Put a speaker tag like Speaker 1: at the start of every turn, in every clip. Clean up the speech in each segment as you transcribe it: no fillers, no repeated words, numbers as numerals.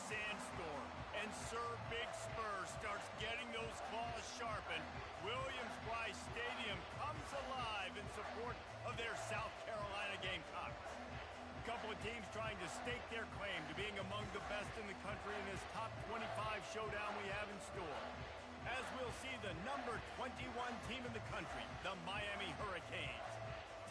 Speaker 1: sandstorm, and Sir Big Spur starts getting those claws sharpened, Williams-Brice Stadium comes alive in support of their South Carolina Gamecocks. A couple of teams trying to stake their claim to being among the best in the country in this top 25 showdown we have in store. As we'll see the number 21 team in the country, the Miami Hurricanes,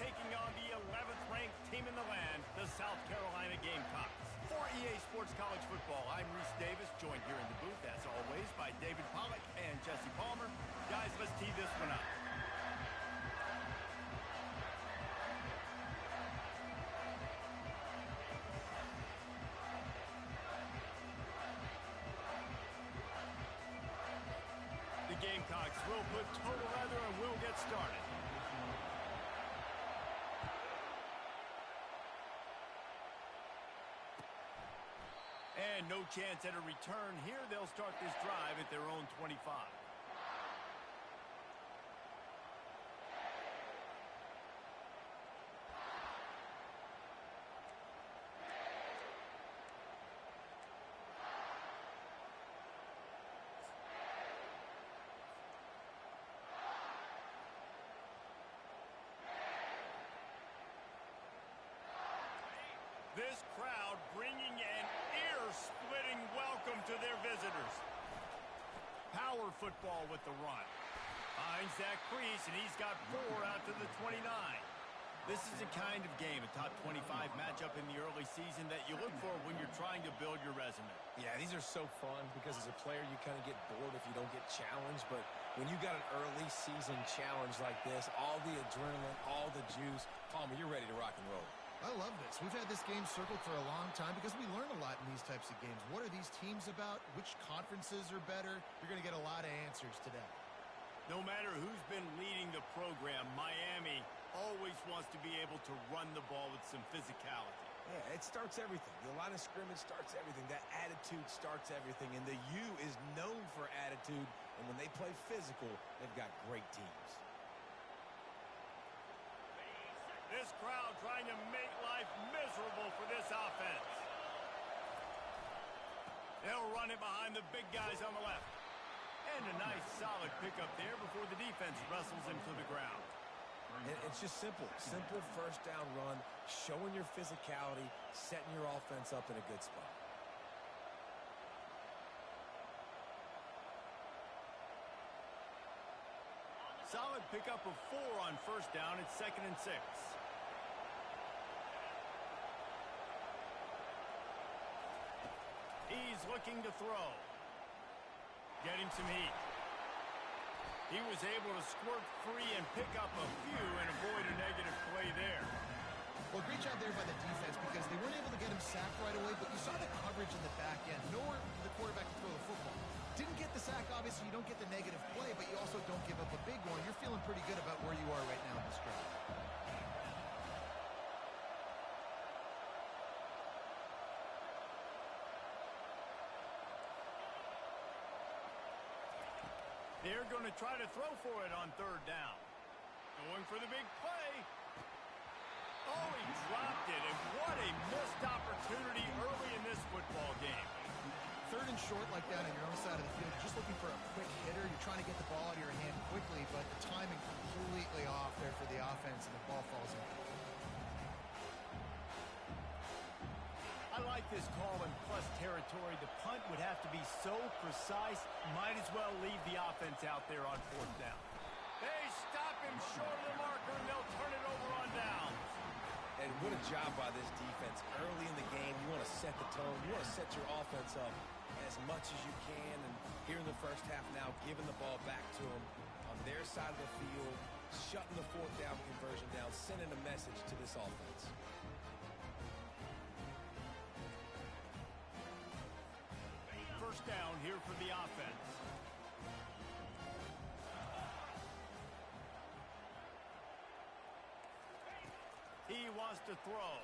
Speaker 1: taking on the 11th ranked team in the land, the South Carolina Gamecocks. For EA Sports College Football, I'm Reese Davis, joined here in the booth, as always, by David Pollack and Jesse Palmer. Guys, let's tee this one up. The Gamecocks will put total leather and we'll get started. And no chance at a return here. They'll start this drive at their own 25. This crowd bringing an ear-splitting welcome to their visitors. Power football with the run. Finds Zach Priest, and he's got 4 out to the 29. This is the kind of game, a top 25 matchup in the early season, that you look for when you're trying to build your resume.
Speaker 2: Yeah, these are so fun because as a player, you kind of get bored if you don't get challenged. But when you got an early season challenge like this, all the adrenaline, all the juice, Palmer, you're ready to rock and roll.
Speaker 3: I love this. We've had this game circled for a long time because we learn a lot in these types of games. What are these teams about? Which conferences are better? You're going to get a lot of answers today.
Speaker 1: No matter who's been leading the program, Miami always wants to be able to run the ball with some physicality.
Speaker 2: Yeah, it starts everything. The line of scrimmage starts everything. That attitude starts everything. And the U is known for attitude. And when they play physical, they've got great teams.
Speaker 1: This crowd trying to make life miserable for this offense. They'll run it behind the big guys on the left. And a nice solid pickup there before the defense wrestles him to the ground.
Speaker 2: And it's just simple. Simple first down run, showing your physicality, setting your offense up in a good spot.
Speaker 1: Solid pickup of 4 on first down. It's 2nd and 6. He's looking to throw. Getting some heat. He was able to squirt free and pick up a few and avoid a negative play there.
Speaker 3: Well, great job there by the defense because they weren't able to get him sacked right away, but you saw the coverage in the back end. Nowhere for the quarterback to throw the football. Didn't get the sack, obviously. You don't get the negative play, but you also don't give up a big one. You're feeling pretty good about where you are right now in this drive.
Speaker 1: They're going to try to throw for it on 3rd down. Going for the big play. Oh, he dropped it, and what a missed opportunity early in this football game.
Speaker 3: 3rd and short like that on your own side of the field, you're just looking for a quick hitter. You're trying to get the ball out of your hand quickly, but the timing completely off there for the offense, and the ball falls in.
Speaker 1: I like this call in plus territory. The punt would have to be so precise, might as well leave the offense out there on 4th down. They stop him short of the marker, and they'll turn it over on downs.
Speaker 2: And what a job by this defense. Early in the game, you want to set the tone. You want to set your offense up as much as you can. And here in the first half now, giving the ball back to them on their side of the field, shutting the 4th down conversion down, sending a message to this offense.
Speaker 1: First down here for the offense. He wants to throw.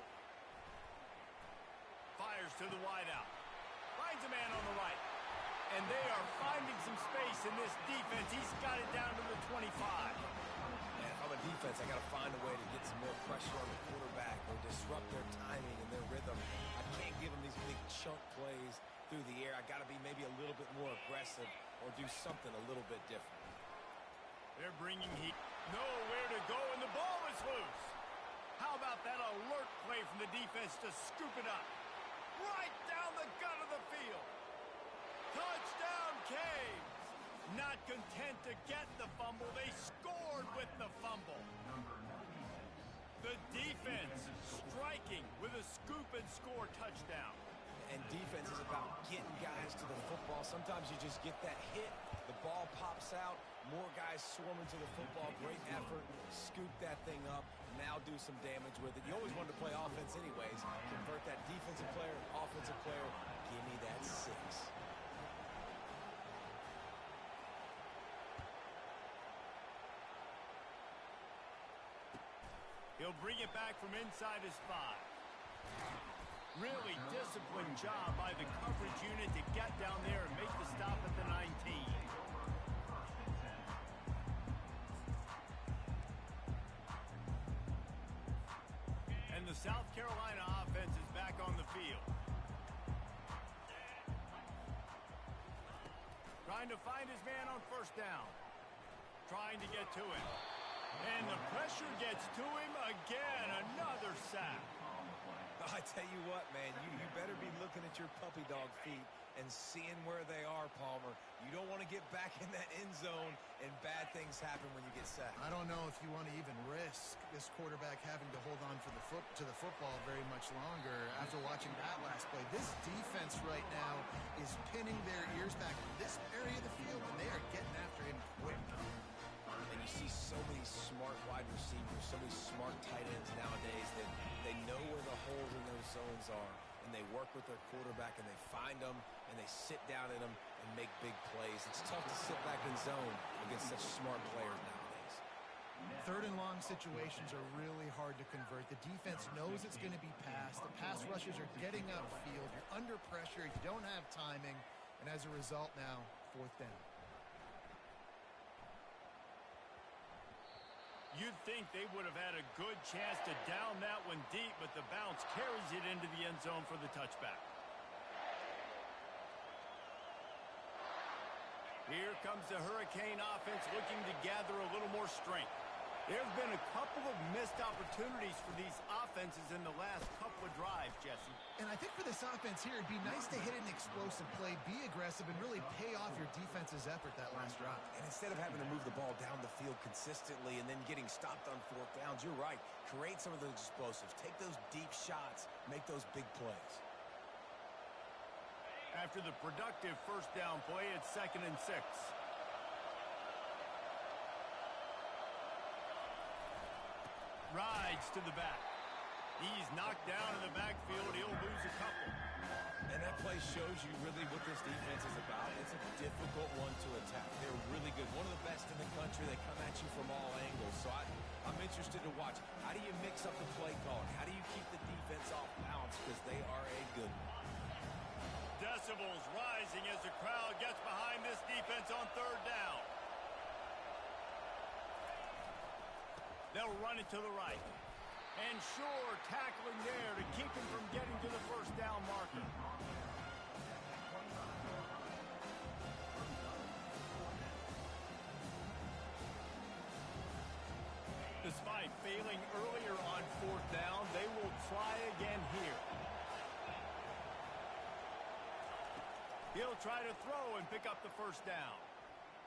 Speaker 1: Fires to the wideout. Finds a man on the right. And they are finding some space in this defense. He's got it down to the 25.
Speaker 2: And if I'm a defense, I got to find a way to get some more pressure on the quarterback or disrupt their timing and their rhythm. I can't give them these big chunk plays. through the air. I got to be maybe a little bit more aggressive or do something a little bit different.
Speaker 1: They're bringing heat. Nowhere to go, and the ball is loose. How about that alert play from the defense to scoop it up? Right down the gut of the field. Touchdown, Caves. Not content to get the fumble, they scored with the fumble. The defense striking with a scoop and score touchdown.
Speaker 2: And defense is about getting guys to the football. Sometimes you just get that hit, the ball pops out, more guys swarming to the football. Great effort, scoop that thing up, now do some damage with it. You always wanted to play offense anyways. Convert that defensive player, offensive player, give me that 6.
Speaker 1: He'll bring it back from inside his 5. Really disciplined job by the coverage unit to get down there and make the stop at the 19. And the South Carolina offense is back on the field. Trying to find his man on first down. Trying to get to him. And the pressure gets to him again. Another sack.
Speaker 2: I tell you what, man, you better be looking at your puppy dog feet and seeing where they are, Palmer. You don't want to get back in that end zone and bad things happen when you get sacked.
Speaker 3: I don't know if you want to even risk this quarterback having to hold on to the football very much longer after watching that last play. This defense right now is pinning their ears back in this area of the field, and they are getting after him quick.
Speaker 2: And you see so many smart wide receivers, so many smart tight ends nowadays that they know where the holes in those zones are, and they work with their quarterback, and they find them, and they sit down in them and make big plays. It's tough to sit back in zone against such smart players nowadays.
Speaker 3: 3rd and long situations are really hard to convert. The defense knows it's going to be passed. The pass rushers are getting upfield. You're under pressure. You don't have timing, and as a result now, 4th down.
Speaker 1: You'd think they would have had a good chance to down that one deep, but the bounce carries it into the end zone for the touchback. Here comes the Hurricane offense looking to gather a little more strength. There have been a couple of missed opportunities for these offenses in the last couple of drives, Jesse.
Speaker 3: And I think for this offense here, it'd be nice to hit an explosive play, be aggressive, and really pay off your defense's effort that last drive.
Speaker 2: And instead of having to move the ball down the field consistently and then getting stopped on 4th downs, you're right. Create some of those explosives. Take those deep shots. Make those big plays.
Speaker 1: After the productive first down play, it's 2nd and 6. Rides to the back. He's knocked down in the backfield. He'll lose a couple.
Speaker 2: And that play shows you really what this defense is about. It's a difficult one to attack. They're really good. One of the best in the country. They come at you from all angles. So I'm interested to watch. How do you mix up the play calling? How do you keep the defense off balance? Because they are a good one.
Speaker 1: Decibels rising as the crowd gets behind this defense on 3rd down. They'll run it to the right. And Shore tackling there to keep him from getting to the first down marker. Despite failing earlier on 4th down, they will try again here. He'll try to throw and pick up the first down.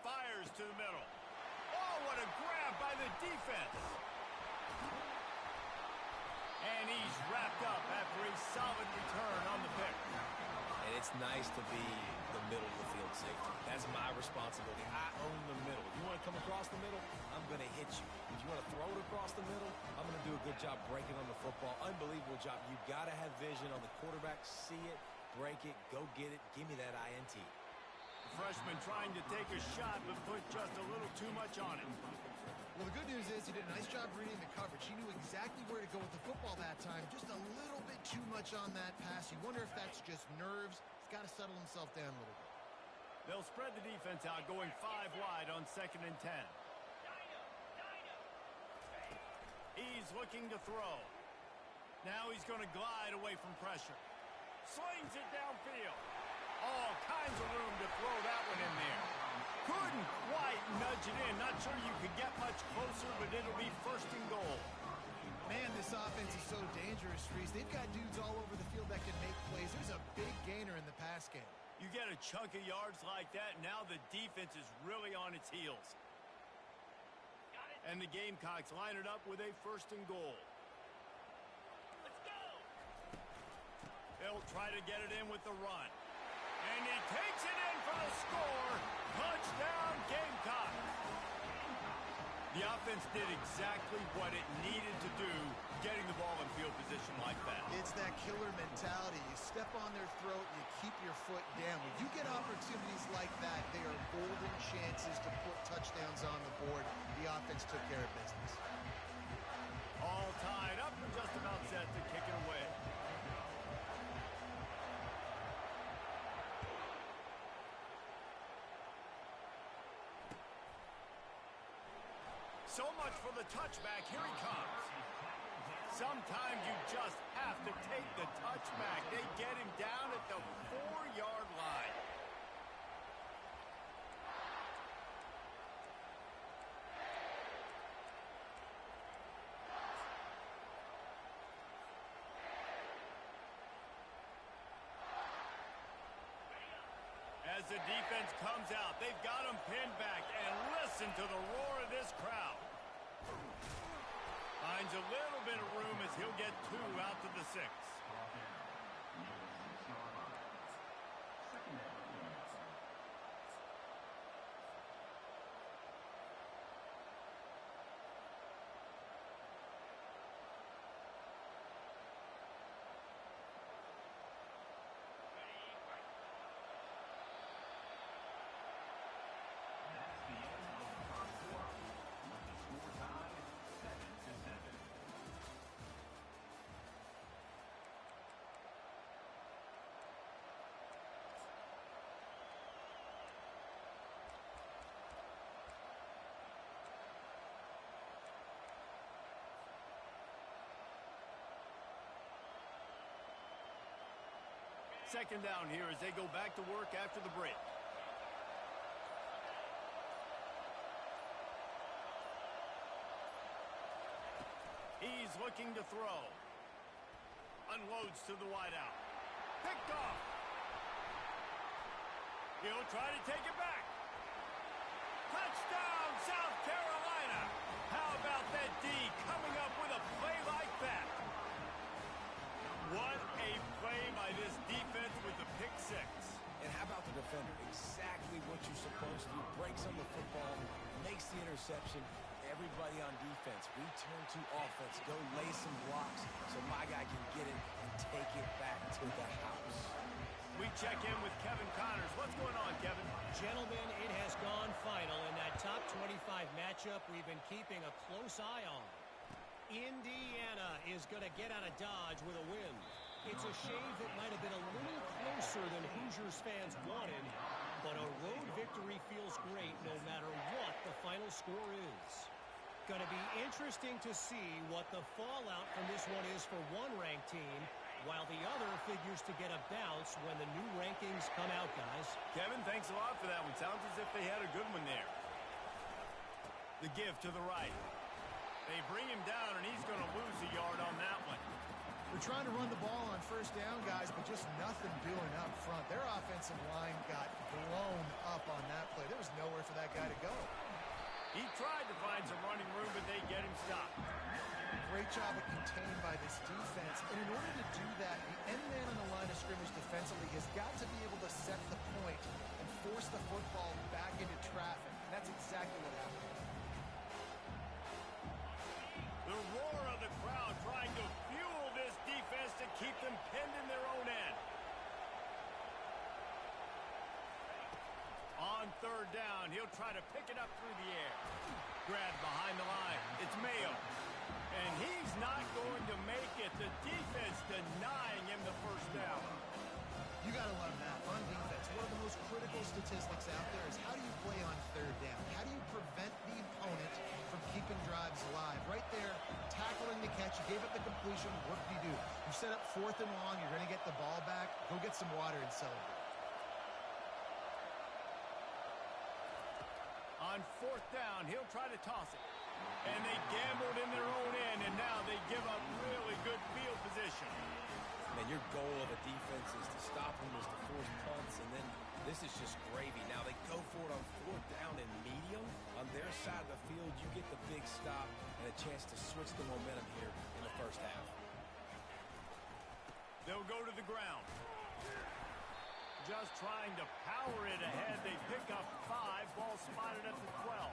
Speaker 1: Fires to the middle. Oh, what a grab by the defense. And he's wrapped up after a solid return on the pick.
Speaker 2: And it's nice to be the middle of the field safety. That's my responsibility. I own the middle. You want to come across the middle? I'm going to hit you. If you want to throw it across the middle, I'm going to do a good job breaking on the football. Unbelievable job. You've got to have vision on the quarterback. See it, break it, go get it. Give me that INT.
Speaker 1: The freshman trying to take a shot, but put just a little too much on it.
Speaker 3: Well, the good news is he did a nice job reading the coverage. He knew exactly where to go with the football that time. Just a little bit too much on that pass. You wonder if that's just nerves. He's got to settle himself down a little bit.
Speaker 1: They'll spread the defense out, going 5 wide on 2nd and 10. He's looking to throw. Now he's going to glide away from pressure. Slings it downfield. All kinds of room to throw that one in there. Couldn't quite nudge it in. Not sure you could get much closer, but it'll be first and goal.
Speaker 3: Man, this offense is so dangerous, Reese. They've got dudes all over the field that can make plays. There's a big gainer in the pass game.
Speaker 1: You get a chunk of yards like that, now the defense is really on its heels. And the Gamecocks line it up with a first and goal. Let's go! They'll try to get it in with the run. And he takes it in for the score. Touchdown, Gamecocks! The offense did exactly what it needed to do, getting the ball in field position like that.
Speaker 3: It's that killer mentality. You step on their throat, you keep your foot down. When you get opportunities like that, they are golden chances to put touchdowns on the board. The offense took care of business.
Speaker 1: All tied up and just about set to kick it away. So much for the touchback. Here he comes. Sometimes you just have to take the touchback. They get him down at the 4-yard line. As the defense comes out, they've got him pinned back, and listen to the roar of this crowd. Finds a little bit of room as he'll get 2 out to the 6. Second down here as they go back to work after the break. He's looking to throw. Unloads to the wideout. Picked off. He'll try to take it back. Touchdown, South Carolina. How about that D coming up with a play like that? What a play by this defense with the pick 6.
Speaker 2: And how about the defender? Exactly what you're supposed to do. Breaks on the football, makes the interception. Everybody on defense, return to offense. Go lay some blocks so my guy can get it and take it back to the house.
Speaker 1: We check in with Kevin Connors. What's going on, Kevin?
Speaker 4: Gentlemen, it has gone final in that top 25 matchup we've been keeping a close eye on. Indiana is going to get out of Dodge with a win. It's a shave that might have been a little closer than Hoosiers fans wanted, but a road victory feels great no matter what the final score is. Going to be interesting to see what the fallout from this one is for one ranked team, while the other figures to get a bounce when the new rankings come out, guys.
Speaker 1: Kevin, thanks a lot for that one. Sounds as if they had a good one there. The give to the right. They bring him down, and he's going to lose a yard on that one.
Speaker 3: They're trying to run the ball on first down, guys, but just nothing doing up front. Their offensive line got blown up on that play. There was nowhere for that guy to go.
Speaker 1: He tried to find some running room, but they get him stopped.
Speaker 3: Great job of contained by this defense. And in order to do that, the end man on the line of scrimmage defensively has got to be able to set the point and force the football back into traffic. And that's exactly what happened.
Speaker 1: The roar of the crowd trying to fuel this defense to keep them pinned in their own end. On third down, he'll try to pick it up through the air. Grabbed behind the line. It's Mayo. And he's not going to make it. The defense denying him the first down.
Speaker 3: You got to love that. On defense, one of the most critical statistics out there is how do you play on third down? How do you prevent the opponent from keeping drives alive? Right there, tackling the catch. You gave up the completion. What do? You set up fourth and long. You're going to get the ball back. Go get some water and celebrate.
Speaker 1: 4th down. He'll try to toss it. And they gambled in their own end, and now they give up really good field position.
Speaker 2: Man, your goal of a defense is to stop them, is to force punts, and then this is just gravy. Now they go for it on 4th down and medium. On their side of the field, you get the big stop and a chance to switch the momentum here in the first half.
Speaker 1: They'll go to the ground. Just trying to power it ahead. They pick up 5. Ball spotted at the 12.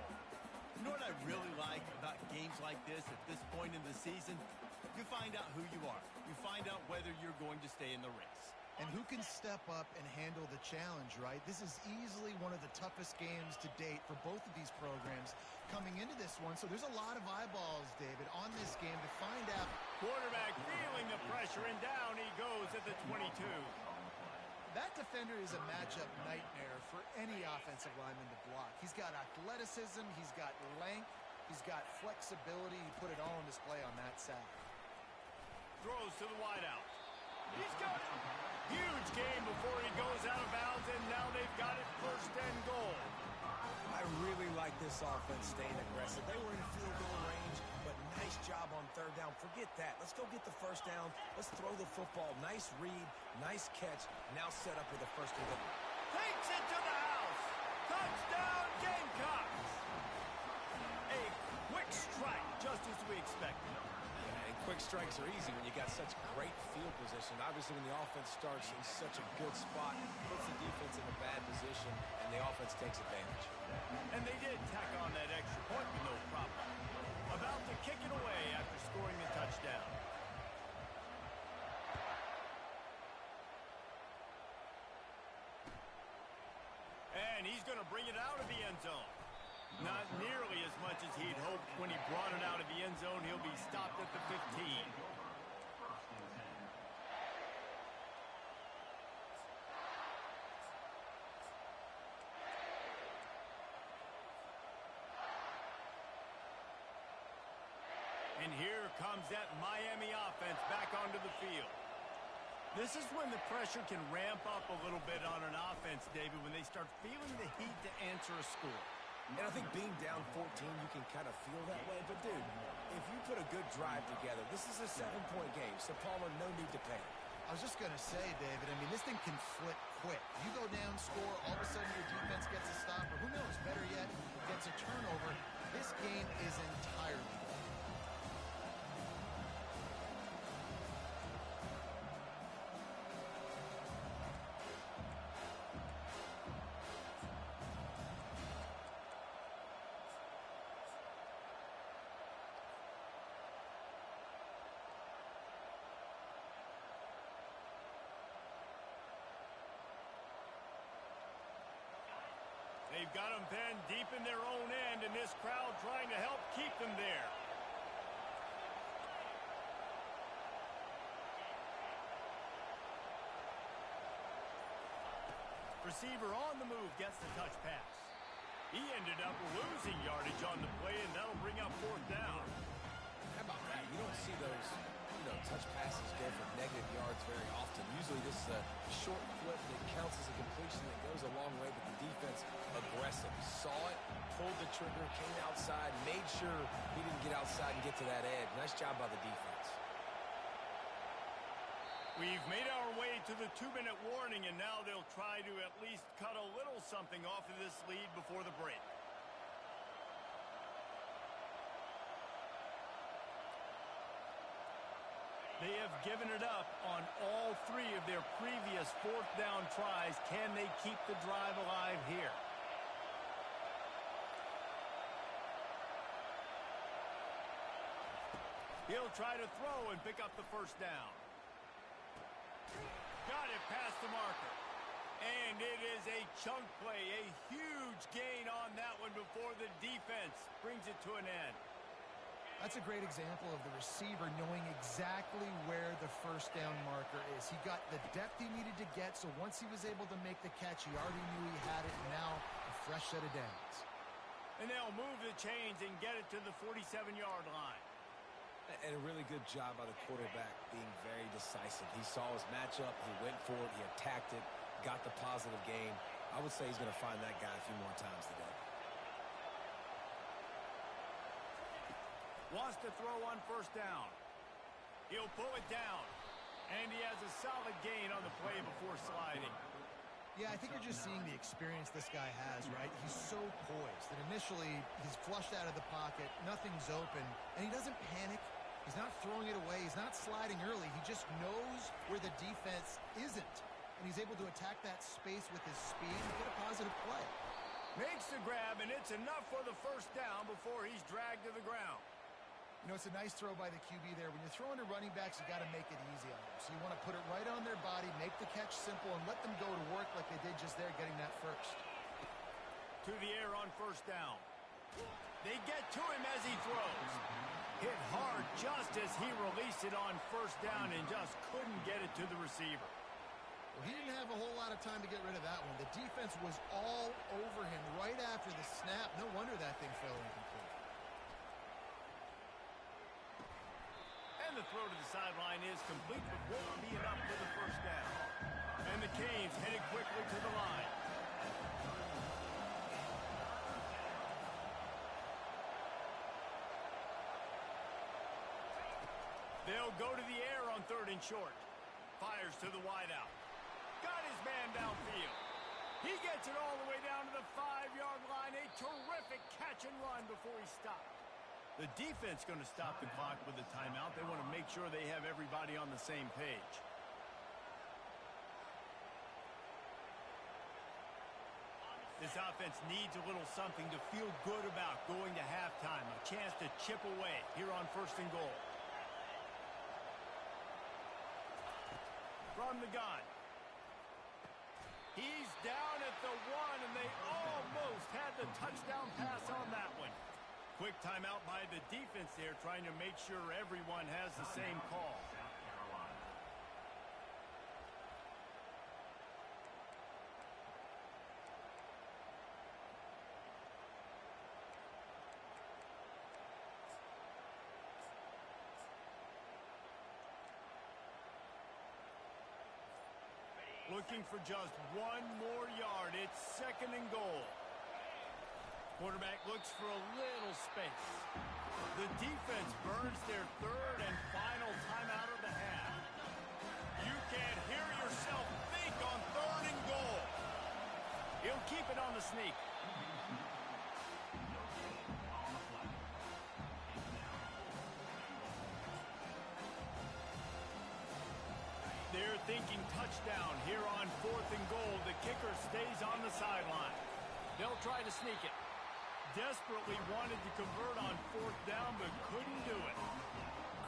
Speaker 5: You know what I really like about games like this at this point in the season? You find out who you are. You find out whether you're going to stay in the race.
Speaker 3: And who can step up and handle the challenge, right? This is easily one of the toughest games to date for both of these programs coming into this one. So there's a lot of eyeballs, David, on this game to find out.
Speaker 1: Quarterback feeling the pressure, and down he goes at the 22.
Speaker 3: That defender is a matchup nightmare for any offensive lineman to block. He's got athleticism, he's got length, he's got flexibility. He put it all on display on that sack.
Speaker 1: Throws to the wideout. He's got it. Huge game before he goes out of bounds, and now they've got it 1st and goal.
Speaker 2: I really like this offense staying aggressive. They were in field goal range, but nice job on 3rd down. Forget that. Let's go get the 1st down. Let's throw the football. Nice read, nice catch. Now set up with the 1st and goal.
Speaker 1: Takes it to the house. Touchdown, Gamecocks. A quick strike, just as we expected.
Speaker 2: And quick strikes are easy when you got such great field position. Obviously, when the offense starts in such a good spot, puts the defense in a bad position, and the offense takes advantage.
Speaker 1: And they did tack on that extra point with no problem. About to kick it away after scoring the touchdown. And he's going to bring it out of the end zone. Not nearly as much as he'd hoped when he brought it out of the end zone. He'll be stopped at the 15. And here comes that Miami offense back onto the field. This is when the pressure can ramp up a little bit on an offense, David, when they start feeling the heat to answer a score.
Speaker 2: And I think being down 14, you can kind of feel that way. But, dude, if you put a good drive together, this is a 7-point game. So, Palmer, no need to panic.
Speaker 3: I was just going to say, David, I mean, this thing can flip quick. You go down, score, all of a sudden your defense gets a stop, or who knows, better yet, gets a turnover. This game is entirely different.
Speaker 1: They've got them then deep in their own end, and this crowd trying to help keep them there. Receiver on the move gets the touch pass. He ended up losing yardage on the play, and that'll bring up 4th down.
Speaker 2: How about that? You don't see those, touch passes go for negative yards very often. Usually this is a short flip that counts as a completion that goes a long way, but the defense aggressive. Saw it, pulled the trigger, came outside, made sure he didn't get outside and get to that edge. Nice job by the defense.
Speaker 1: We've made our way to the 2-minute warning, and now they'll try to at least cut a little something off of this lead before the break. They have given it up on all 3 of their previous 4th down tries. Can they keep the drive alive here? He'll try to throw and pick up the 1st down. Got it past the marker. And it is a chunk play, a huge gain on that one before the defense brings it to an end.
Speaker 3: That's a great example of the receiver knowing exactly where the 1st down marker is. He got the depth he needed to get, so once he was able to make the catch, he already knew he had it, and now a fresh set of downs.
Speaker 1: And they'll move the chains and get it to the 47-yard line.
Speaker 2: And a really good job by the quarterback being very decisive. He saw his matchup, he went for it, he attacked it, got the positive gain. I would say he's going to find that guy a few more times today.
Speaker 1: to throw on first down. He'll pull it down. And he has a solid gain on the play before sliding.
Speaker 3: Yeah, I think you're just seeing the experience this guy has, right? He's so poised that initially he's flushed out of the pocket, nothing's open, and he doesn't panic. He's not throwing it away. He's not sliding early. He just knows where the defense isn't, and he's able to attack that space with his speed and get a positive play.
Speaker 1: Makes the grab, and it's enough for the first down before he's dragged to the ground.
Speaker 3: You know, it's a nice throw by the QB there. When you're throwing to running backs, you got to make it easy on them. So you want to put it right on their body, make the catch simple, and let them go to work like they did just there getting that first.
Speaker 1: To the air on first down. They get to him as he throws. Hit hard just as he released it on first down and just couldn't get it to the receiver.
Speaker 3: Well, he didn't have a whole lot of time to get rid of that one. The defense was all over him right after the snap. No wonder that thing fell incomplete.
Speaker 1: And the throw to the sideline is complete, but won't be enough for the first down. And the Canes headed quickly to the line. They'll go to the air on 3rd and short. Fires to the wideout. Got his man downfield. He gets it all the way down to the 5-yard line. A terrific catch and run before he stopped. The defense going to stop the clock with a timeout. They want to make sure they have everybody on the same page. This offense needs a little something to feel good about going to halftime. A chance to chip away here on 1st and goal. From the gun. He's down at the 1, and they almost had the touchdown pass on that one. Quick timeout by the defense there, trying to make sure everyone has the same call. Looking for just one more yard. It's 2nd and goal. Quarterback looks for a little space. The defense burns their 3rd and final timeout of the half. You can't hear yourself think on 3rd and goal. He'll keep it on the sneak. They're thinking touchdown here on 4th and goal. The kicker stays on the sideline. They'll try to sneak it. Desperately wanted to convert on 4th down, but couldn't do it.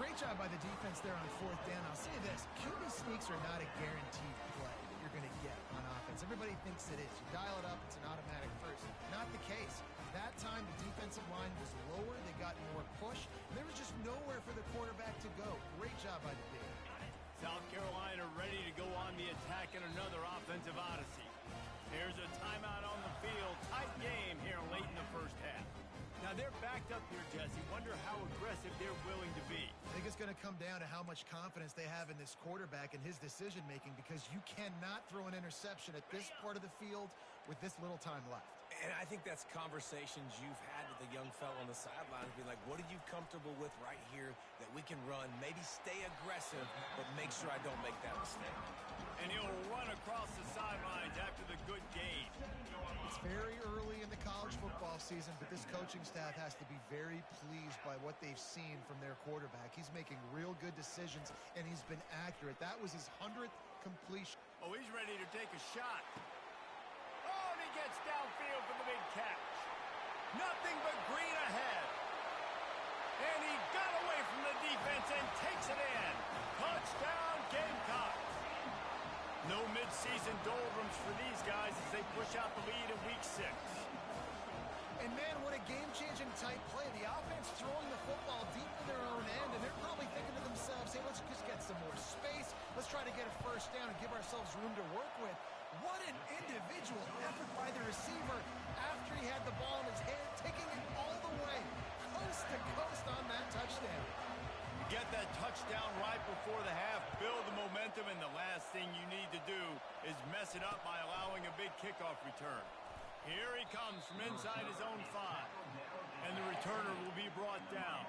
Speaker 3: Great job by the defense there on 4th down. I'll say this, QB sneaks are not a guaranteed play that you're going to get on offense. Everybody thinks it is. You dial it up, it's an automatic first. Not the case. That time, the defensive line was lower. They got more push. There was just nowhere for the quarterback to go. Great job by the D.
Speaker 1: South Carolina ready to go on the attack in another offensive odyssey. There's a timeout on the field. Tight game here late in the first half. Now they're backed up here, Jesse. Wonder how aggressive they're willing to be.
Speaker 3: I think it's going to come down to how much confidence they have in this quarterback and his decision-making, because you cannot throw an interception at this part of the field with this little time left.
Speaker 2: And I think that's conversations you've had with the young fellow on the sidelines. Be like, what are you comfortable with right here that we can run? Maybe stay aggressive, but make sure I don't make that mistake.
Speaker 1: And he'll run across the sidelines after the good gain.
Speaker 3: It's very early in the college football season, but this coaching staff has to be very pleased by what they've seen from their quarterback. He's making real good decisions, and he's been accurate. That was his 100th completion.
Speaker 1: Oh, he's ready to take a shot. Oh, and he gets downfield for the big catch. Nothing but green ahead. And he got away from the defense and takes it in. Touchdown, Gamecocks. No midseason doldrums for these guys as they push out the lead in Week 6.
Speaker 3: And, man, what a game-changing type play. The offense throwing the football deep in their own end, and they're probably thinking to themselves, hey, let's just get some more space. Let's try to get a first down and give ourselves room to work with. What an individual effort by the receiver after he had the ball in his hand, taking it all the way, coast to coast on that touchdown.
Speaker 1: You get that touchdown right before the half, build the momentum, and the last thing you need to do is mess it up by allowing a big kickoff return. Here he comes from inside his own 5, and the returner will be brought down.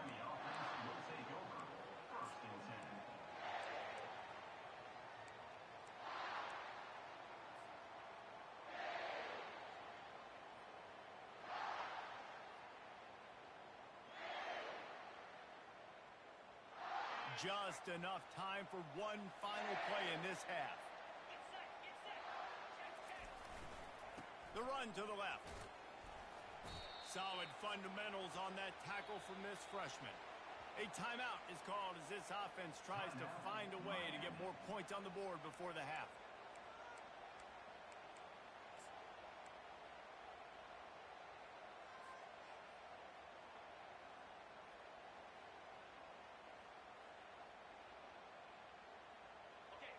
Speaker 1: just enough time for one final play in this half. The run to the left. Solid fundamentals on that tackle from this freshman. A timeout is called as this offense tries to find a way to get more points on the board before the half.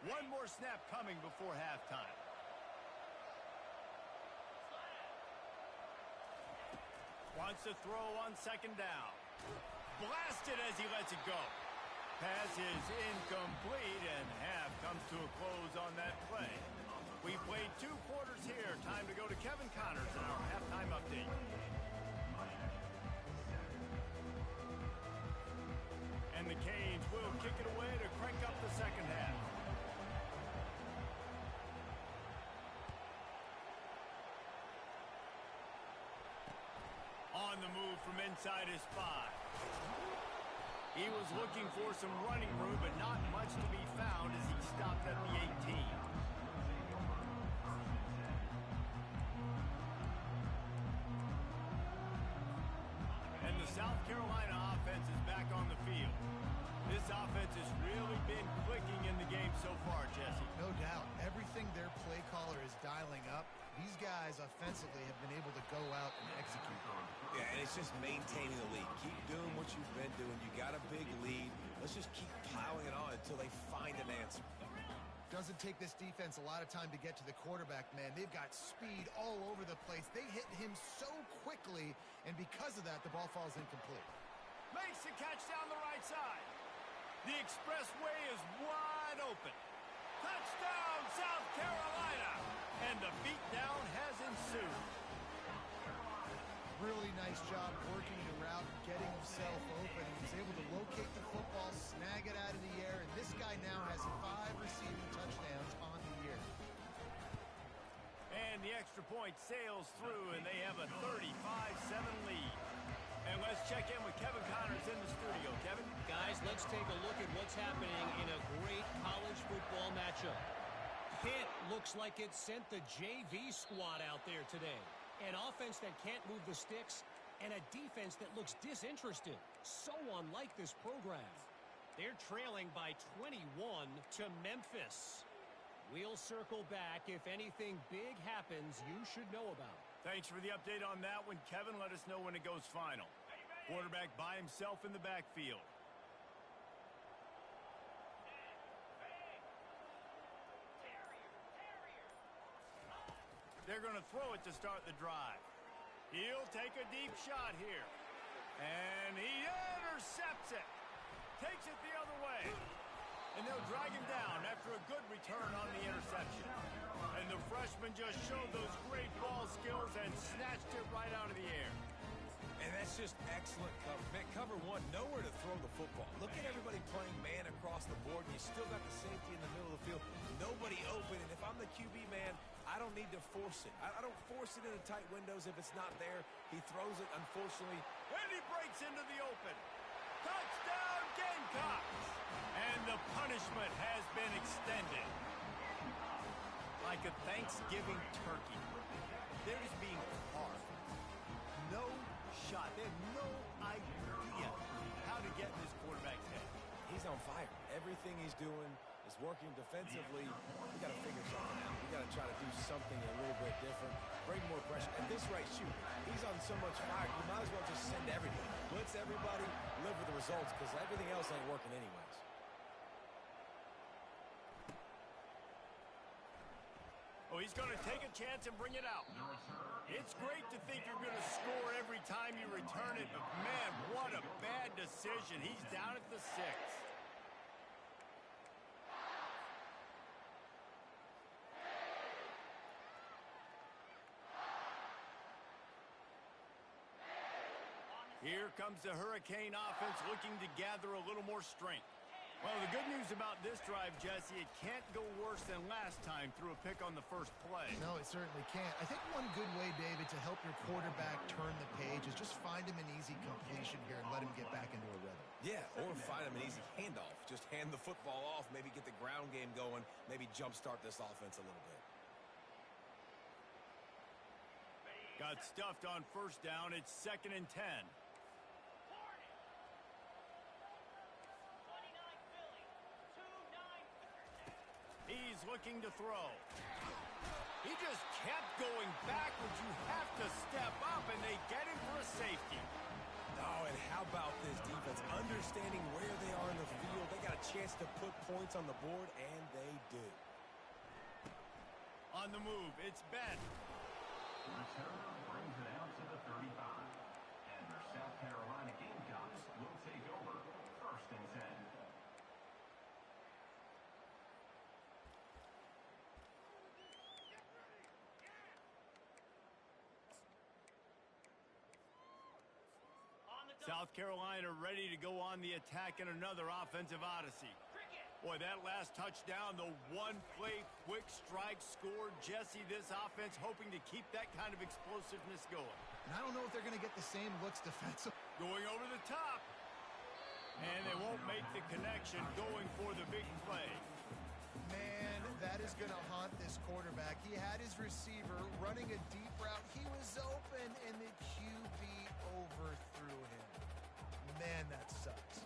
Speaker 1: One more snap coming before halftime. Wants to throw on second down. Blasted as he lets it go. Pass is incomplete, and half comes to a close on that play. We played 2 quarters here. Time to go to Kevin Connors in our halftime update. And the Canes will kick it away to crank up the second half. On the move from inside his spot. He was looking for some running room, but not much to be found as he stopped at the 18. And the South Carolina offense is back on the field. This offense has really been clicking in the game so far, Jesse.
Speaker 3: No doubt. Everything their play caller is dialing up, these guys offensively have been able to go out and execute.
Speaker 2: Yeah, and it's just maintaining the lead. Keep doing what you've been doing. You got a big lead. Let's just keep piling it on until they find an answer.
Speaker 3: Doesn't take this defense a lot of time to get to the quarterback, man. They've got speed all over the place. They hit him so quickly, and because of that, the ball falls incomplete.
Speaker 1: Makes the catch down the right side. The expressway is wide open. Touchdown, South Carolina! And the beatdown has ensued.
Speaker 3: Really nice job working the route, getting himself open. He was able to locate the football, snag it out of the air, and this guy now has 5 receiving touchdowns on the year.
Speaker 1: And the extra point sails through, and they have a 35-7 lead. And let's check in with Kevin Connors in the studio. Kevin?
Speaker 4: Guys, let's take a look at what's happening in a great college football matchup. Pitt looks like it sent the JV squad out there today. An offense that can't move the sticks, and a defense that looks disinterested. So unlike this program. They're trailing by 21 to Memphis. We'll circle back if anything big happens you should know about.
Speaker 1: Thanks for the update on that one, Kevin. Let us know when it goes final. Quarterback by himself in the backfield. They're going to throw it to start the drive. He'll take a deep shot here. And he intercepts it. Takes it the other way. And they'll drag him down after a good return on the interception. And the freshman just showed those great ball skills and snatched it right out of the air.
Speaker 2: And that's just excellent cover. Man, cover one, nowhere to throw the football. Look at everybody playing man across the board. You still got the safety in the middle of the field. Nobody open. And if I'm the QB man, I don't need to force it. I don't force it into tight windows if it's not there. He throws it, unfortunately.
Speaker 1: And he breaks into the open. Touchdown, Gamecocks! And the punishment has been extended. Like a Thanksgiving turkey. They're just being carved. No shot. They have no idea how to get in this quarterback's head.
Speaker 2: He's on fire. Everything he's doing is working defensively. We got to figure something out. We got to try to do something a little bit different. Bring more pressure. At this rate, shoot, he's on so much fire. You might as well just send everything. Blitz everybody, live with the results, because everything else ain't working anyways.
Speaker 1: Oh, he's going to take a chance and bring it out. It's great to think you're going to score every time you return it, but man, what a bad decision. He's down at the 6. Here comes the Hurricane offense looking to gather a little more strength. Well, the good news about this drive, Jesse, it can't go worse than last time through a pick on the first play.
Speaker 3: No, it certainly can't. I think one good way, David, to help your quarterback turn the page is just find him an easy completion here and let him get back into a rhythm.
Speaker 2: Yeah, or find them an easy handoff. Just hand the football off, maybe get the ground game going, maybe jumpstart this offense a little bit.
Speaker 1: Got stuffed on first down. It's 2nd and 10. He's looking to throw. He just kept going backwards. You have to step up, and they get him for a safety.
Speaker 2: Oh, and how about this defense? Understanding where they are in the field. They got a chance to put points on the board, and they do.
Speaker 1: On the move, it's Ben.
Speaker 6: Returner brings it out to the 35. And the South Carolina Gamecocks will take over 1st and 10.
Speaker 1: South Carolina ready to go on the attack in another offensive odyssey. Boy, that last touchdown, the one-play quick strike score. Jesse, this offense hoping to keep that kind of explosiveness going.
Speaker 3: And I don't know if they're going to get the same looks defensive.
Speaker 1: Going over the top. And they won't make the connection going for the big play.
Speaker 3: Man, that is going to haunt this quarterback. He had his receiver running a deep route. He was open, and the QB overthrew him. Man, that sucks.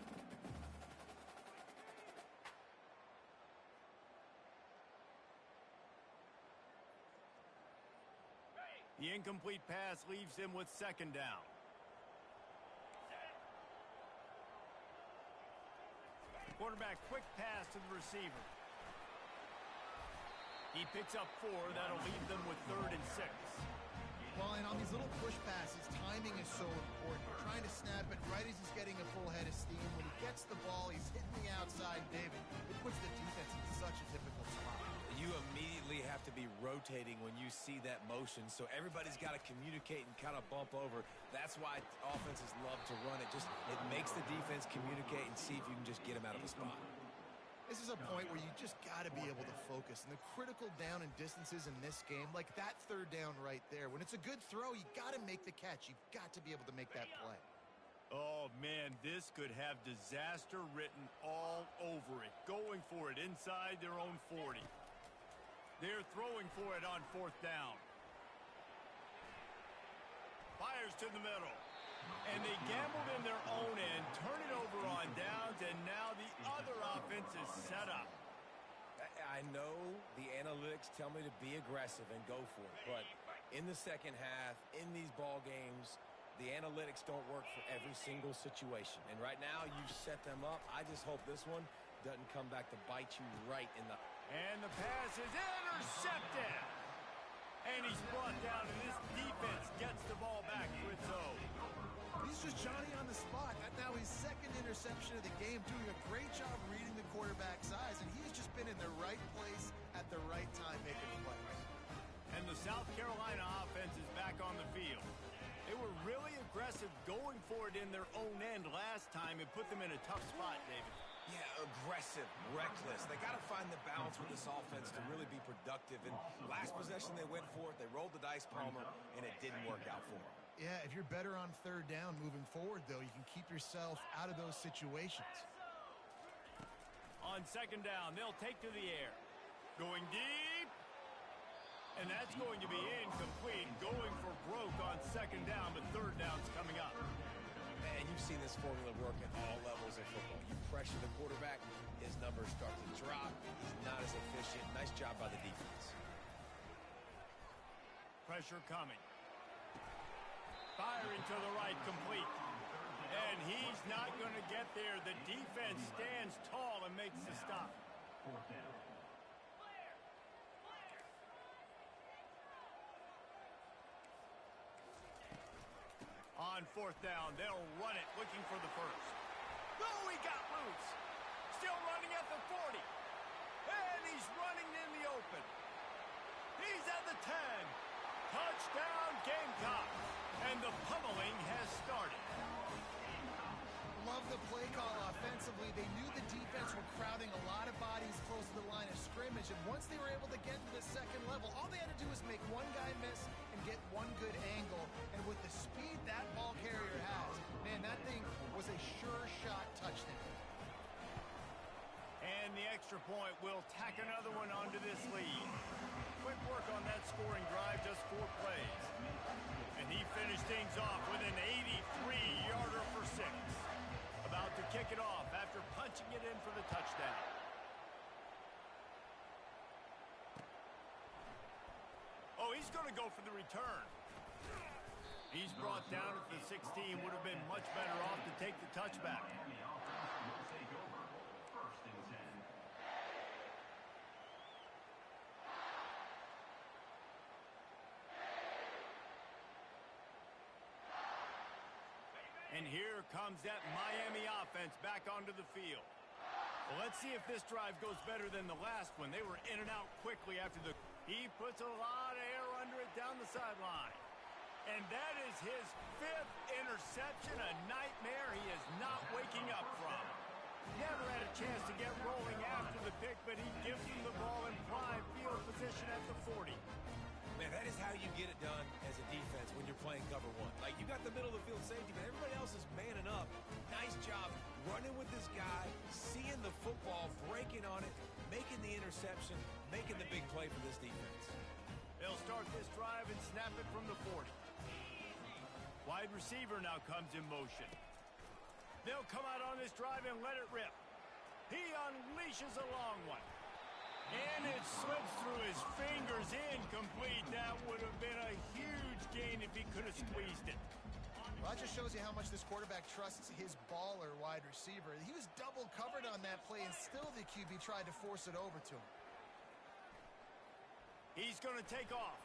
Speaker 1: The incomplete pass leaves him with 2nd down. Quarterback quick pass to the receiver. He picks up 4. That'll leave them with 3rd and 6.
Speaker 3: Well, and on these little push passes, timing is so important. You're trying to snap it right as he's getting a full head of steam. When he gets the ball, he's hitting the outside, David. It puts the defense in such a difficult spot.
Speaker 2: You immediately have to be rotating when you see that motion, so everybody's got to communicate and kind of bump over. That's why offenses love to run it. It makes the defense communicate and see if you can just get them out of the spot.
Speaker 3: This is a point where you just got to be able to focus. And the critical down and distances in this game, like that 3rd down right there, when it's a good throw, you got to make the catch. You've got to be able to make that play.
Speaker 1: Oh, man, this could have disaster written all over it. Going for it inside their own 40. They're throwing for it on 4th down. Fires to the middle. And they gambled in their own end, turn it over on downs, and now the other offense is set up.
Speaker 2: I know the analytics tell me to be aggressive and go for it, but in the second half, in these ball games, the analytics don't work for every single situation. And right now, you set them up. I just hope this one doesn't come back to bite you right in the...
Speaker 1: And the pass is intercepted. And he's brought down, and this defense gets the ball back for its own.
Speaker 3: He's just Johnny on the spot. Now his 2nd interception of the game, doing a great job reading the quarterback's eyes, and he's just been in the right place at the right time making plays.
Speaker 1: And the South Carolina offense is back on the field. They were really aggressive going for it in their own end last time and put them in a tough spot, David.
Speaker 2: Yeah, aggressive, reckless. They got to find the balance with this offense to really be productive. And last possession they went for it. They rolled the dice, Palmer, and it didn't work out for them.
Speaker 3: Yeah, if you're better on 3rd down moving forward, though, you can keep yourself out of those situations.
Speaker 1: On 2nd down, they'll take to the air. Going deep. And that's going to be incomplete. Going for broke on 2nd down, but 3rd down's coming up.
Speaker 2: And you've seen this formula work at all levels of football. You pressure the quarterback, his numbers start to drop. He's not as efficient. Nice job by the defense.
Speaker 1: Pressure coming. Firing to the right, complete. And he's not going to get there. The defense stands tall and makes the stop.
Speaker 6: 4th down.
Speaker 1: On 4th down, they'll run it, looking for the first. Oh, he got loose. Still running at the 40. And he's running in the open. He's at the 10. Touchdown, Gamecocks. And the pummeling has started.
Speaker 3: Love the play call offensively. They knew the defense were crowding a lot of bodies close to the line of scrimmage, and once they were able to get to the 2nd level, all they had to do was make one guy miss and get one good angle. And with the speed that ball carrier has, man, that thing was a sure shot touchdown. touchdown.
Speaker 1: And the extra point will tack another one onto this lead. Quick work on that scoring drive, just 4 plays. And he finished things off with an 83-yarder for 6. About to kick it off after punching it in for the touchdown. Oh, he's going to go for the return. He's brought down at the 16. Would have been much better off to take the touchback. And here comes that Miami offense back onto the field. Well, let's see if this drive goes better than the last one. They were in and out quickly after the... He puts a lot of air under it down the sideline. And that is his 5th interception, a nightmare he is not waking up from. Never had a chance to get rolling after the pick, but he gives him the ball in prime field position at the 40.
Speaker 2: Man, that is how you get it done as a defense when you're playing cover 1. Like, you got the middle of the field safety, but everybody else is manning up. Nice job running with this guy, seeing the football, breaking on it, making the interception, making the big play for this defense.
Speaker 1: They'll start this drive and snap it from the 40. Wide receiver now comes in motion. They'll come out on this drive and let it rip. He unleashes a long one. And it slips through his fingers, incomplete. That would have been a huge gain if he could have squeezed it.
Speaker 3: Well, that just shows you how much this quarterback trusts his baller wide receiver. He was double covered on that play, and still the QB tried to force it over to him.
Speaker 1: He's going to take off.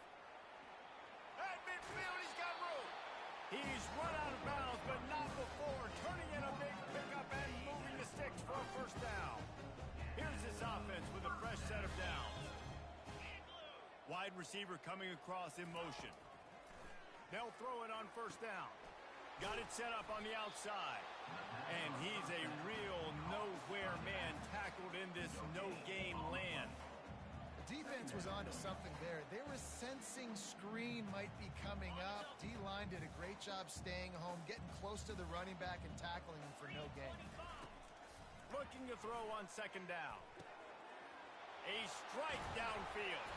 Speaker 1: At midfield, he's got room. He's run out of bounds, but not before. Turning in a big pickup and moving the sticks for a first down. Here's this offense with a fresh set of downs. Wide receiver coming across in motion. They'll throw it on first down. Got it set up on the outside. And he's a real nowhere man tackled in this no-gain land.
Speaker 3: The defense was onto something there. They were sensing screen might be coming up. D-line did a great job staying home, getting close to the running back and tackling him for no gain.
Speaker 1: Looking to throw on second down. A strike downfield.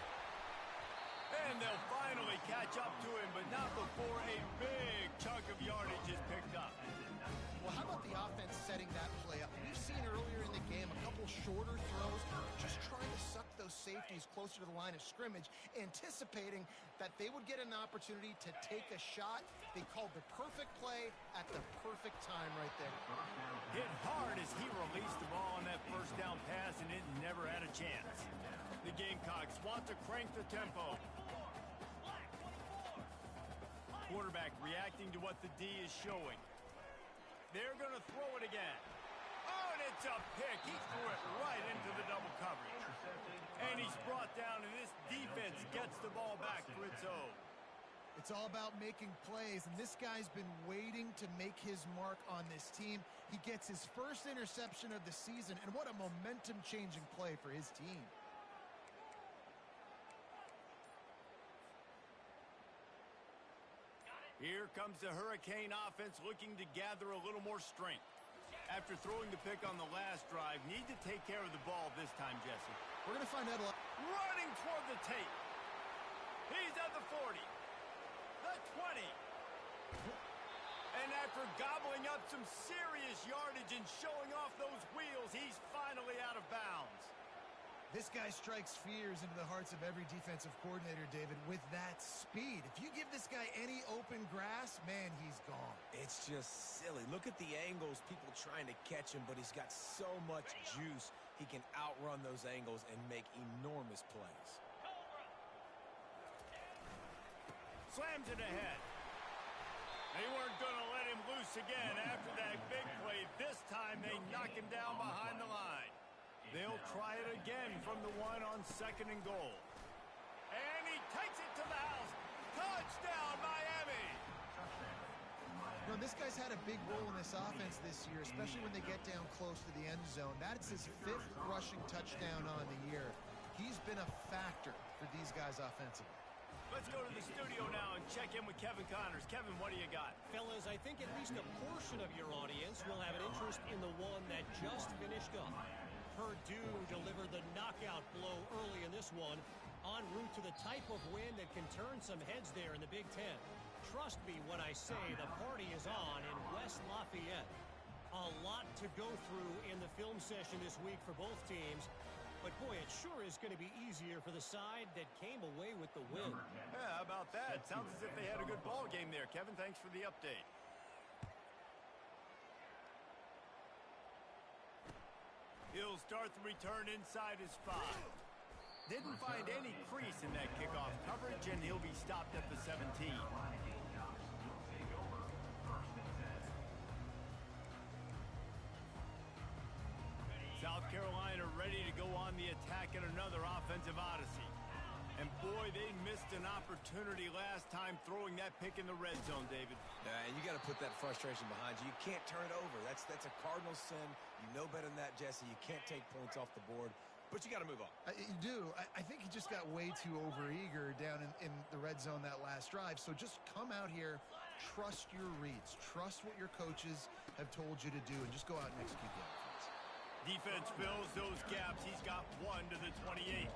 Speaker 1: And they'll finally catch up to him, but not before a big chunk of yardage is picked up.
Speaker 3: Well, how about the offense setting that play up? We've seen earlier in the game a couple shorter throws, just trying to suck those safeties closer to the line of scrimmage, anticipating that they would get an opportunity to take a shot. They called the perfect play at the perfect time right there.
Speaker 1: Hit hard as he released the ball on that first down pass, and it never had a chance. The Gamecocks want to crank the tempo. Quarterback reacting to what the D is showing. They're going to throw it again. Oh, and it's a pick. He threw it right into the double coverage. And he's brought down, and this defense gets the ball back for its own.
Speaker 3: It's all about making plays, and this guy's been waiting to make his mark on this team. He gets his first interception of the season, and what a momentum-changing play for his team.
Speaker 1: Here comes the Hurricane offense looking to gather a little more strength. After throwing the pick on the last drive, need to take care of the ball this time, Jesse.
Speaker 3: We're going to find out a lot.
Speaker 1: Running toward the tape. He's at the 40. The 20. And after gobbling up some serious yardage and showing off those wheels, he's finally out of bounds.
Speaker 3: This guy strikes fears into the hearts of every defensive coordinator, David, with that speed. If you give this guy any open grass, man, he's gone.
Speaker 2: It's just silly. Look at the angles, people trying to catch him, but he's got so much juice. He can outrun those angles and make enormous plays.
Speaker 1: Slams it ahead. They weren't going to let him loose again after that big play. This time they knock him down behind the line. They'll try it again from the one on second and goal. And he takes it to the house. Touchdown, Miami!
Speaker 3: You know, this guy's had a big role in this offense this year, especially when they get down close to the end zone. That's his 5th rushing touchdown on the year. He's been a factor for these guys offensively.
Speaker 1: Let's go to the studio now and check in with Kevin Connors. Kevin, what do you got?
Speaker 4: Fellas, I think at least a portion of your audience will have an interest in the one that just finished up. Purdue delivered the knockout blow early in this one, en route to the type of win that can turn some heads there in the Big Ten. Trust me when I say the party is on in West Lafayette. A lot to go through in the film session this week for both teams. But, boy, it sure is going to be easier for the side that came away with the win.
Speaker 1: Yeah, how about that? Sounds as if they had a good ball game there. Kevin, thanks for the update. He'll start the return inside his 5. Didn't find any crease in that kickoff coverage, and he'll be stopped at the 17. South Carolina ready to go on the attack in another offensive odyssey. And boy, they missed an opportunity last time throwing that pick in the red zone, David.
Speaker 2: And you got to put that frustration behind you. You can't turn it over. That's a cardinal sin. You know better than that, Jesse. You can't take points off the board. But you got to move on.
Speaker 3: You do. I think he just got way too overeager down in the red zone that last drive. So just come out here, trust your reads, trust what your coaches have told you to do, and just go out and execute the offense.
Speaker 1: Defense fills those gaps. He's got 1 to the 28.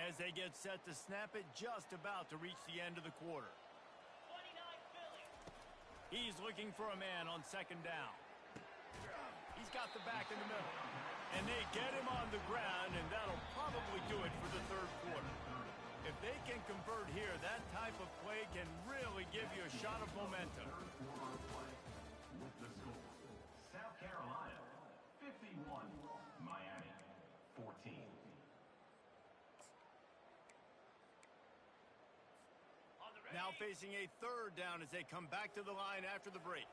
Speaker 1: As they get set to snap it, just about to reach the end of the quarter. He's looking for a man on second down. He's got the back in the middle. And they get him on the ground, and that'll probably do it for the third quarter. If they can convert here, that type of play can really give you a shot of momentum.
Speaker 6: With the score, South Carolina 51, Miami 14.
Speaker 1: Now facing a third down as they come back to the line after the break.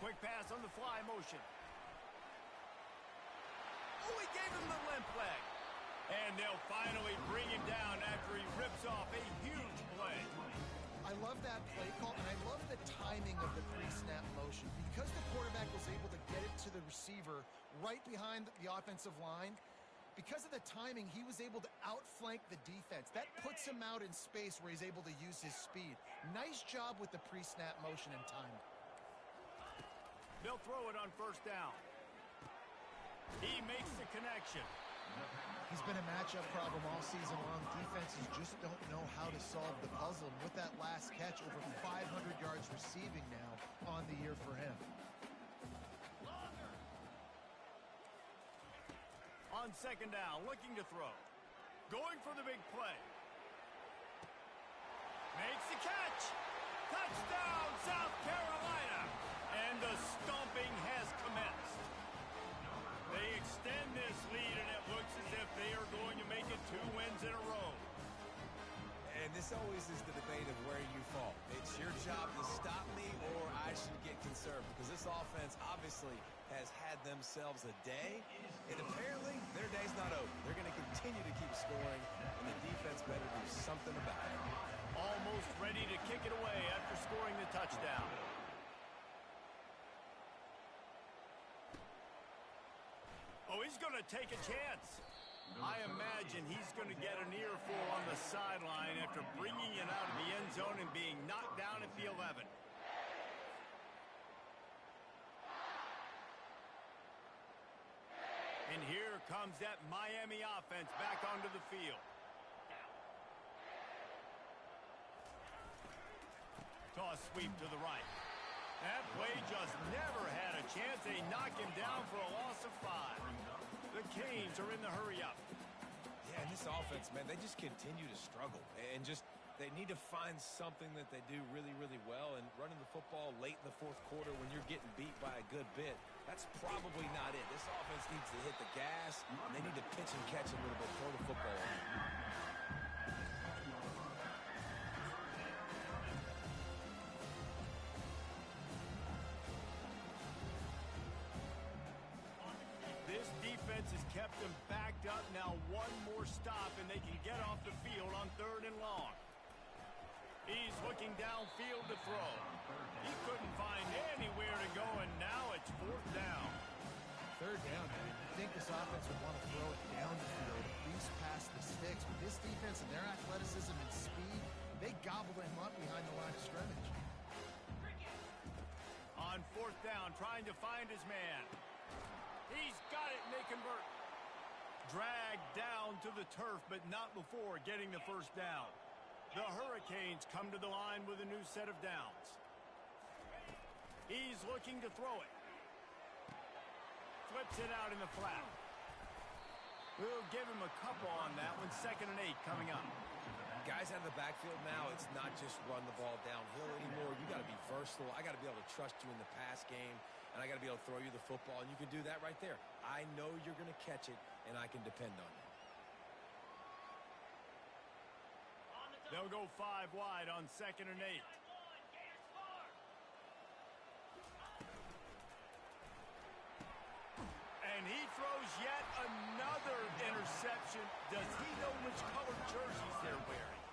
Speaker 1: Quick pass on the fly motion. Oh, he gave him the limp leg. And they'll finally bring him down after he rips off a huge play.
Speaker 3: I love that play call, and I love the timing of the pre-snap motion. Because the quarterback was able to get it to the receiver right behind the offensive line, because of the timing, he was able to outflank the defense. That puts him out in space where he's able to use his speed. Nice job with the pre-snap motion and timing.
Speaker 1: They'll throw it on first down. He makes the connection.
Speaker 3: He's been a matchup problem all season long. Defenses just don't know how to solve the puzzle. And with that last catch, over 500 yards receiving now on the year for him.
Speaker 1: On second down, looking to throw. Going for the big play. Makes the catch. Touchdown, South Carolina. And the stomping has commenced. They extend this lead, and it looks as if they are going to make it 2 wins in a row.
Speaker 2: And this always is the debate of where you fall. It's your job to stop me, or I should get concerned, because this offense obviously has had themselves a day, and apparently their day's not over. They're going to continue to keep scoring, and the defense better do something about it.
Speaker 1: Almost ready to kick it away after scoring the touchdown. Oh, he's going to take a chance. I imagine he's going to get an earful on the sideline after bringing it out of the end zone and being knocked down at the 11. And here comes that Miami offense back onto the field. Toss sweep to the right. That play just never had a chance. They knock him down for a loss of 5. The Canes are in the hurry-up.
Speaker 2: Yeah, and this offense, man, they just continue to struggle. And just, they need to find something that they do really, really well. And running the football late in the fourth quarter when you're getting beat by a good bit, that's probably not it. This offense needs to hit the gas, and they need to pitch and catch a little bit, throw the football on.
Speaker 1: This defense has kept them backed up. Now one more stop, and they can get off the field on 3rd and long. He's looking downfield to throw. He couldn't find anywhere to go, and now it's fourth down.
Speaker 3: Third down, man. You think this offense would want to throw it down the field, at least past the sticks. But this defense and their athleticism and speed, they gobbled him up behind the line of scrimmage.
Speaker 1: On fourth down, trying to find his man. He's got it, and they convert. Dragged down to the turf, but not before getting the first down. The Hurricanes come to the line with a new set of downs. He's looking to throw it. Flips it out in the flat. We'll give him a couple on that one. 2nd and 8 coming up.
Speaker 2: Guys out of the backfield now, it's not just run the ball downhill anymore. You got to be versatile. I got to be able to trust you in the pass game, and I got to be able to throw you the football, and you can do that right there. I know you're going to catch it, and I can depend on you.
Speaker 1: They'll go 5 wide on 2nd and 8. And he throws yet another interception. Does he know which colored jerseys they're wearing?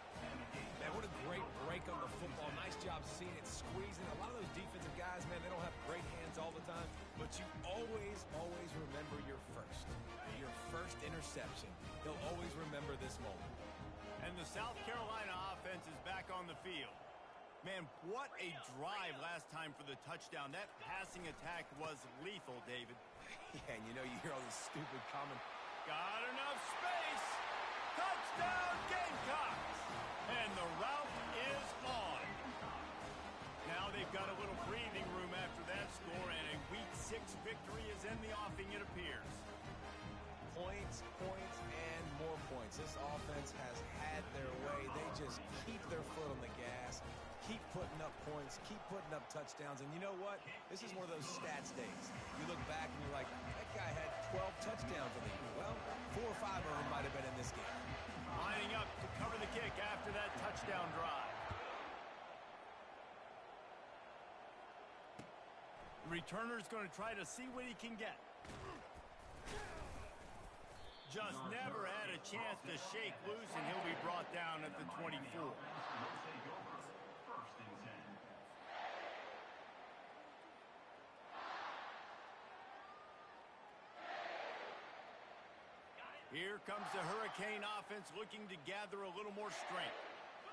Speaker 2: Man, what a great break on the football. Nice job seeing it, squeezing. A lot of those defensive guys, man, they don't have great hands all the time, but you always, always remember your first interception. They'll always remember this moment.
Speaker 1: And the South Carolina offense is back on the field. Man, what a drive last time for the touchdown. That passing attack was lethal, David.
Speaker 2: Yeah, and you know, you hear all these stupid comments.
Speaker 1: Got enough space. Touchdown, Gamecocks. And the route is on. Now they've got a little breathing room after that score, and a Week 6 victory is in the offing, it appears.
Speaker 2: Points, and more points. This offense has had their way. They just keep their foot on the gas, keep putting up points, keep putting up touchdowns. And you know what? This is one of those stats days. You look back and you're like, that guy had 12 touchdowns in the year. Well, 4 or 5 of them might have been in this game.
Speaker 1: Lining up to cover the kick after that touchdown drive. The returner's going to try to see what he can get. Just never had a chance to shake loose, and he'll be brought down at the 24. Here comes the Hurricane offense looking to gather a little more strength.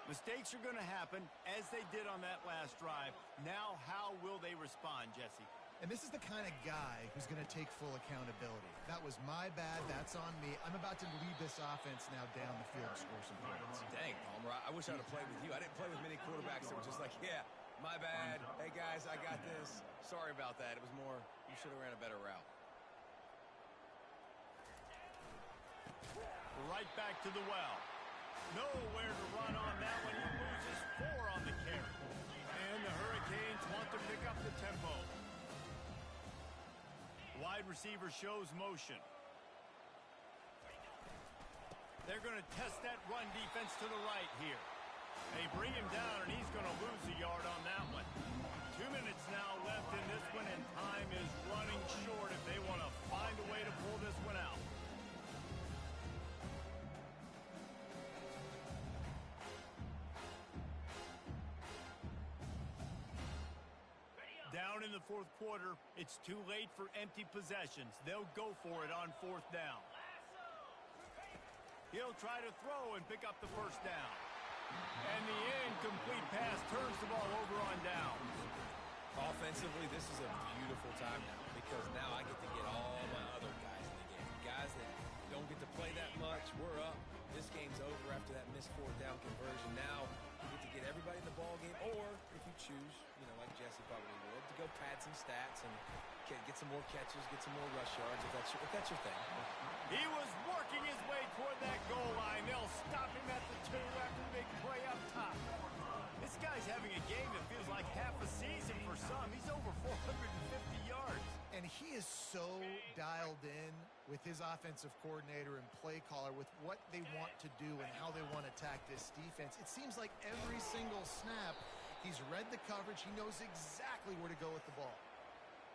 Speaker 1: Mistakes are going to happen, as they did on that last drive. Now, how will they respond, Jesse?
Speaker 3: And this is the kind of guy who's going to take full accountability. That was my bad. That's on me. I'm about to lead this offense now down the field to score some points.
Speaker 2: Dang, Palmer, I wish I would have played with you. I didn't play with many quarterbacks that were just like, yeah, my bad. Hey, guys, I got this. Sorry about that. It was more, you should have ran a better route.
Speaker 1: Right back to the well. Nowhere to run on that one. He loses 4 on the carry. And the Hurricanes want to pick up the tempo. Wide receiver shows motion. They're going to test that run defense to the right here. They bring him down, and he's going to lose a yard on that one. 2 minutes now left in this one, and time is running short if they want to find a way to pull this one out. Down in the 4th quarter, it's too late for empty possessions. They'll go for it on 4th down. He'll try to throw and pick up the first down. And the incomplete pass turns the ball over on down.
Speaker 2: Offensively, this is a beautiful time now because now I get to get all my other guys in the game. Guys that don't get to play that much, we're up. This game's over after that missed 4th down conversion. Now you get to get everybody in the ball game, or if you choose, you know, like Jesse probably would, to go pad some stats and get some more catches, get some more rush yards if that's your thing.
Speaker 1: He was working his way toward that goal line. They'll stop him at the 2 after the big play up top. This guy's having a game that feels like half a season for some. He's over 450 yards.
Speaker 3: And he is so dialed in with his offensive coordinator and play caller with what they want to do and how they want to attack this defense. It seems like every single snap, he's read the coverage. He knows exactly where to go with the ball.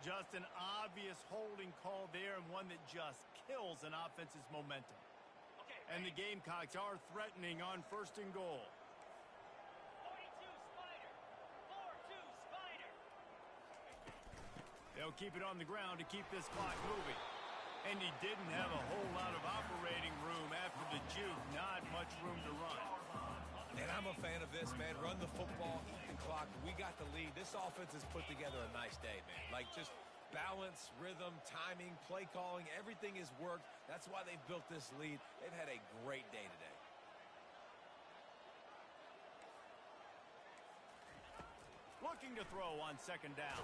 Speaker 1: Just an obvious holding call there, and one that just kills an offense's momentum. And the Gamecocks are threatening on 1st and goal. They'll keep it on the ground to keep this clock moving. And he didn't have a whole lot of operating room after the juke. Not much room to run.
Speaker 2: And I'm a fan of this, man. Run the football, eat the clock. We got the lead. This offense has put together a nice day, man. Like, just balance, rhythm, timing, play calling, everything has worked. That's why they've built this lead. They've had a great day today.
Speaker 1: Looking to throw on second down.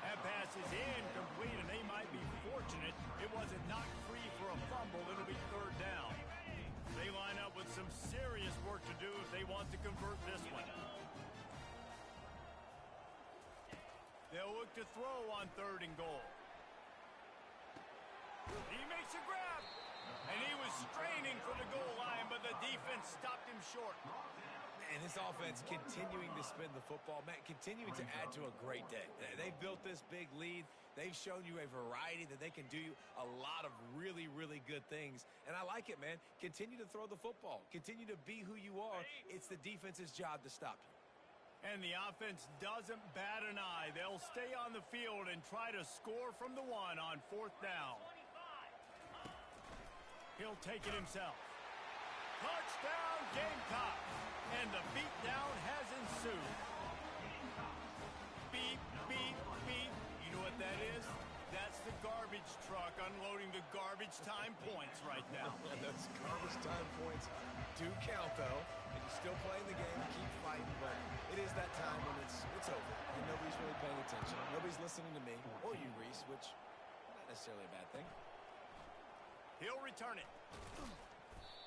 Speaker 1: That pass is incomplete, and they might be fortunate it wasn't knocked free for a fumble. It'll be third down. They line up with some serious work to do if they want to convert this one. They'll look to throw on third and goal. He makes a grab, and he was straining for the goal line, but the defense stopped him short.
Speaker 2: And this offense continuing to spin the football, man, continuing to add to a great day. They've built this big lead. They've shown you a variety that they can do a lot of really, really good things. And I like it, man. Continue to throw the football. Continue to be who you are. It's the defense's job to stop you.
Speaker 1: And the offense doesn't bat an eye. They'll stay on the field and try to score from the one on fourth down. He'll take it himself. Touchdown, Gamecocks! And the beatdown has ensued. Beep, beep, beep. You know what that is? That's the garbage truck unloading the garbage time points right now.
Speaker 2: Those garbage time points do count, though. And you're still playing the game, keep fighting, but it is that time when it's over. And nobody's really paying attention. Nobody's listening to me or you, Reese, which is not necessarily a bad thing.
Speaker 1: He'll return it.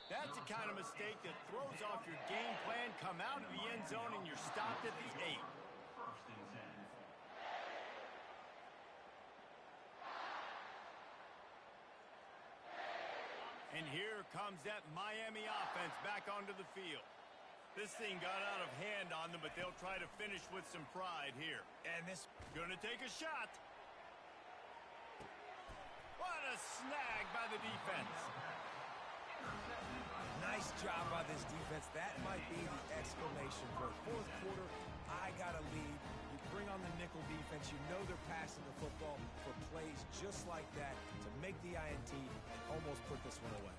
Speaker 1: That's the kind of mistake that throws off your game plan. Come out of the end zone and you're stopped at the 8.
Speaker 6: First and 10.
Speaker 1: And here comes that Miami offense back onto the field. This thing got out of hand on them, but they'll try to finish with some pride here.
Speaker 2: And this
Speaker 1: gonna take a shot. What a snag by the defense.
Speaker 2: nice job by this defense. That might be the explanation for fourth quarter. I got a lead. You bring on the nickel defense. You know they're passing the football for plays just like that to make the INT and almost put this one away.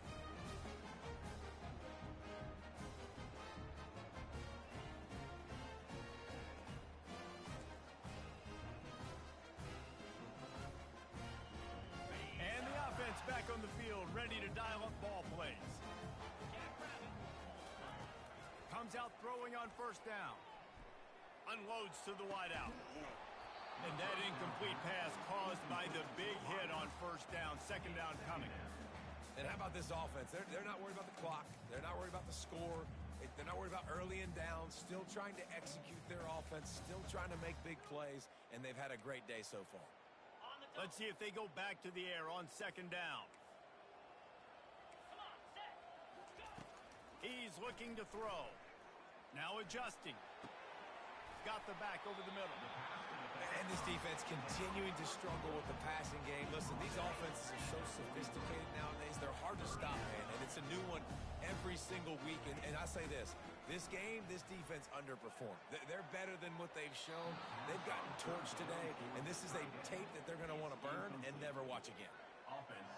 Speaker 1: And the offense back on the field, ready to dial up ball plays. Comes out throwing on first down. Unloads to the wideout. And that incomplete pass caused by the big hit on first down. Second down coming.
Speaker 2: And how about this offense? They're not worried about the clock. They're not worried about the score. They're not worried about early and down. Still trying to execute their offense. Still trying to make big plays. And they've had a great day so far.
Speaker 1: Let's see if they go back to the air on second down. He's looking to throw. Now adjusting. Got the back over the middle.
Speaker 2: And this defense continuing to struggle with the passing game. Listen, these offenses are so sophisticated nowadays. They're hard to stop, man. And it's a new one every single week. And I say this game, this defense underperformed. They're better than what they've shown. They've gotten torched today. And this is a tape that they're going to want to burn and never watch again.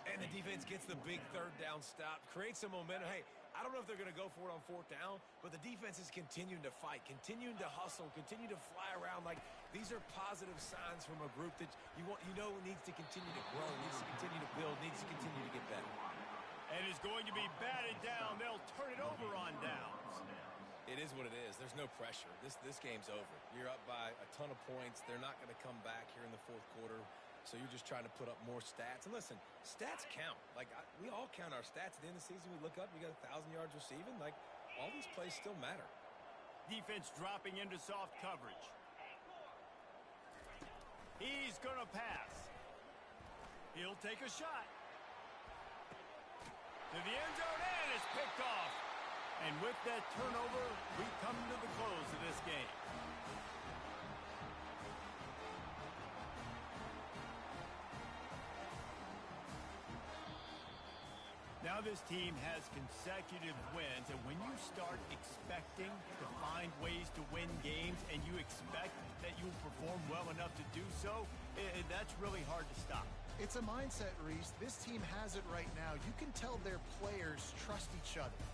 Speaker 2: And the defense gets the big third down stop, creates some momentum. Hey, I don't know if they're going to go for it on fourth down, but the defense is continuing to fight, continuing to hustle, continue to fly around. Like, these are positive signs from a group that you know needs to continue to grow, needs to continue to build, needs to continue to get better.
Speaker 1: And is going to be batted down. They'll turn it over on downs.
Speaker 2: It is what it is. There's no pressure. This game's over. You're up by a ton of points. They're not going to come back here in the fourth quarter. So you're just trying to put up more stats. And listen, stats count. Like, we all count our stats. At the end of the season, we look up, we got 1,000 yards receiving. Like, all these plays still matter.
Speaker 1: Defense dropping into soft coverage. He's going to pass. He'll take a shot. To the end zone, and it's picked off. And with that turnover, we come to the close of this game. Now this team has consecutive wins, and when you start expecting to find ways to win games and you expect
Speaker 5: that you'll perform well enough to do so, that's really hard to stop.
Speaker 3: It's a mindset, Reese. This team has it right now. You can tell their players trust each other.